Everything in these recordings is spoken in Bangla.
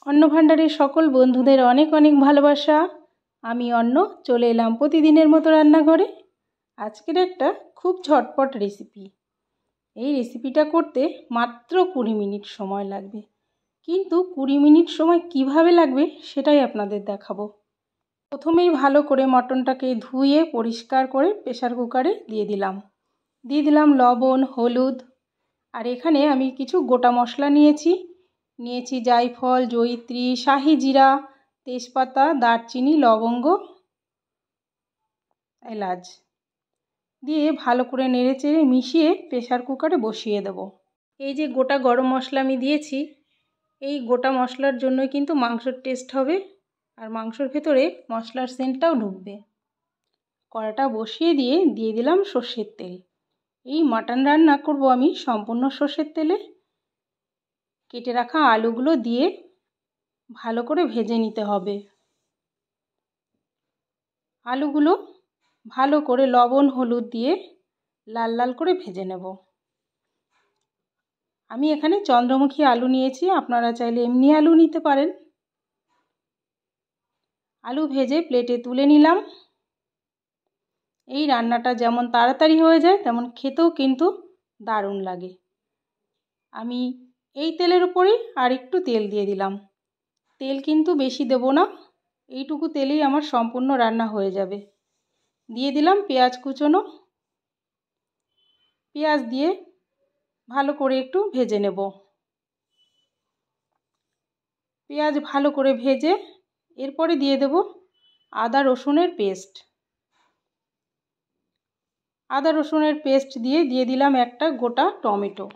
অন্ন ভাণ্ডারের সকল বন্ধুদের অনেক অনেক ভালোবাসা। আমি অন্ন চলে এলাম প্রতিদিনের মতো রান্নাঘরে। আজকের একটা খুব ঝটপট রেসিপি। এই রেসিপিটা করতে মাত্র 20 মিনিট সময় লাগবে, কিন্তু 20 মিনিট সময় কিভাবে লাগবে সেটাই আপনাদের দেখাবো। প্রথমেই ভালো করে মটনটাকে ধুয়ে পরিষ্কার করে প্রেসার কুকারে দিয়ে দিলাম লবণ, হলুদ। আর এখানে আমি কিছু গোটা মশলা নিয়েছি জায়ফল, জয়িত্রী, শাহি জিরা, তেজপাতা, দারচিনি, লবঙ্গ, এলাচ দিয়ে ভালো করে নেড়েচেড়ে মিশিয়ে প্রেসার কুকারে বসিয়ে দেব। এই যে গোটা গরম মশলা আমি দিয়েছি, এই গোটা মশলার জন্যই কিন্তু মাংসের টেস্ট হবে, আর মাংসের ভেতরে মশলার সেন্টটাও ঢুকবে। কড়াটা বসিয়ে দিয়ে দিলাম সর্ষের তেল। এই মাটন রান্না করব আমি সম্পূর্ণ সর্ষের তেলে। কেটে রাখা আলুগুলো দিয়ে ভালো করে ভেজে নিতে হবে। আলুগুলো ভালো করে লবণ হলুদ দিয়ে লাল লাল করে ভেজে নেব। আমি এখানে চন্দ্রমুখী আলু নিয়েছি, আপনারা চাইলে এমনি আলু নিতে পারেন। আলু ভেজে প্লেটে তুলে নিলাম। এই রান্নাটা যেমন তাড়াতাড়ি হয়ে যায়, তেমন খেতেও কিন্তু দারুণ লাগে। আমি এই তেলের উপরেই আর একটু তেল দিয়ে দিলাম। তেল কিন্তু বেশি দেব না, এইটুকু তেলেই আমার সম্পূর্ণ রান্না হয়ে যাবে। দিয়ে দিলাম পেঁয়াজ কুচোনো। পেঁয়াজ দিয়ে ভালো করে একটু ভেজে নেব। পেঁয়াজ ভালো করে ভেজে এরপরে দিয়ে দেব আদা রসুনের পেস্ট। আদা রসুনের পেস্ট দিয়ে দিলাম একটা গোটা টমেটো।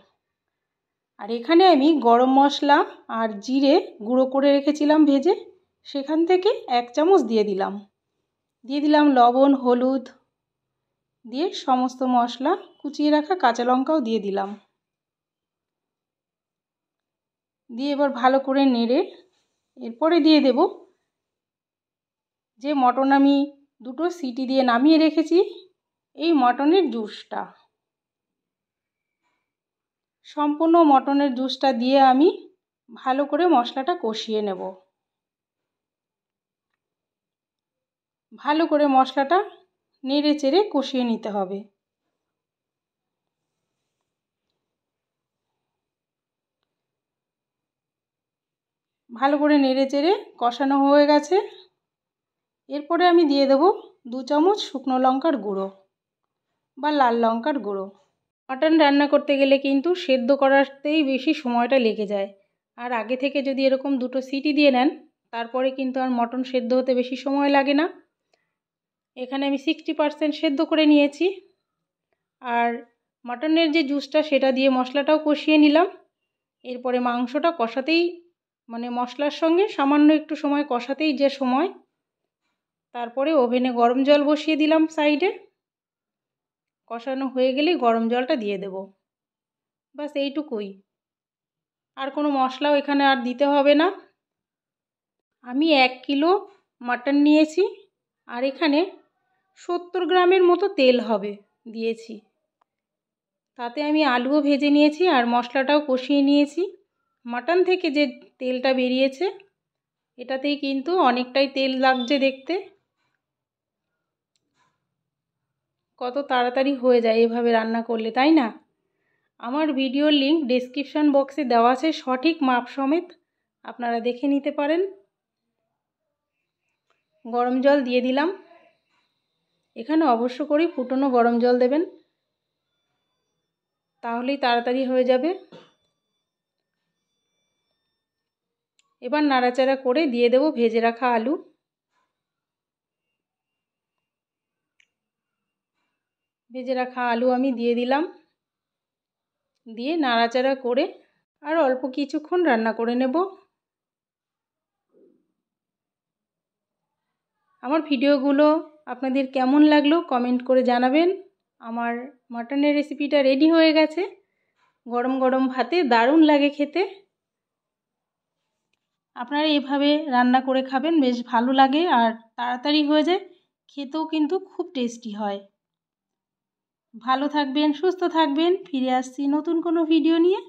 আর এখানে আমি গরম মশলা আর জিরে গুঁড়ো করে রেখেছিলাম ভেজে, সেখান থেকে 1 চামচ দিয়ে দিলাম লবণ, হলুদ দিয়ে সমস্ত মশলা, কুচিয়ে রাখা কাঁচা লঙ্কাও দিয়ে দিলাম। দিয়ে এবার ভালো করে নেড়ে এরপরে দিয়ে দেব যে মটন আমি 2টো সিটি দিয়ে নামিয়ে রেখেছি, এই মটনের জুসটা। সম্পূর্ণ মটনের জুসটা দিয়ে আমি ভালো করে মশলাটা কষিয়ে নেব। ভালো করে মশলাটা নেড়ে চেড়ে কষিয়ে নিতে হবে। ভালো করে নেড়ে চেড়ে কষানো হয়ে গেছে। এরপরে আমি দিয়ে দেব 2 চামচ শুকনো লঙ্কার গুঁড়ো বা লাল লঙ্কার গুঁড়ো। মটন রান্না করতে গেলে কিন্তু সেদ্ধ করাতেই বেশি সময়টা লেগে যায়, আর আগে থেকে যদি এরকম 2টো সিটি দিয়ে নেন, তারপরে কিন্তু আর মটন সেদ্ধ হতে বেশি সময় লাগে না। এখানে আমি 60% সেদ্ধ করে নিয়েছি। আর মটনের যে জুসটা সেটা দিয়ে মশলাটাও কষিয়ে নিলাম। এরপরে মাংসটা কষাতেই, মানে মশলার সঙ্গে সামান্য একটু সময় কষাতেই যে সময়, তারপরে ওভেনে গরম জল বসিয়ে দিলাম সাইডে। কষানো হয়ে গেলেই গরম জলটা দিয়ে দেব। বাস এইটুকুই, আর কোনো মশলাও এখানে আর দিতে হবে না। আমি 1 কিলো মাটন নিয়েছি, আর এখানে 70 গ্রামের মতো তেল হবে দিয়েছি। তাতে আমি আলুও ভেজে নিয়েছি আর মশলাটাও কষিয়ে নিয়েছি। মাটন থেকে যে তেলটা বেরিয়েছে, এটাতেই কিন্তু অনেকটাই তেল লাগছে দেখতে। কত তাড়াতাড়ি হয়ে যায় এভাবে রান্না করলে, তাই না? আমার ভিডিওর লিংক ডেসক্রিপশন বক্সে দেওয়া আছে, সঠিক মাপ সমেত, আপনারা দেখে নিতে পারেন। গরম জল দিয়ে দিলাম। এখানে অবশ্য করেই ফুটনো গরম জল দেবেন, তাহলেই তাড়াতাড়ি হয়ে যাবে। এবার নাড়াচাড়া করে দিয়ে দেব ভেজে রাখা আলু। ভেজে রাখা আলু আমি দিয়ে দিলাম। দিয়ে নাড়াচাড়া করে আর অল্প কিছুক্ষণ রান্না করে নেব। আমার ভিডিওগুলো আপনাদের কেমন লাগলো কমেন্ট করে জানাবেন। আমার মাটনের রেসিপিটা রেডি হয়ে গেছে। গরম গরম ভাতে দারুণ লাগে খেতে। আপনারা এইভাবে রান্না করে খাবেন, বেশ ভালো লাগে আর তাড়াতাড়ি হয়ে যায়, খেতেও কিন্তু খুব টেস্টি হয়। ভালো থাকবেন, সুস্থ থাকবেন। ফিরে আসছি নতুন কোনো ভিডিও নিয়ে।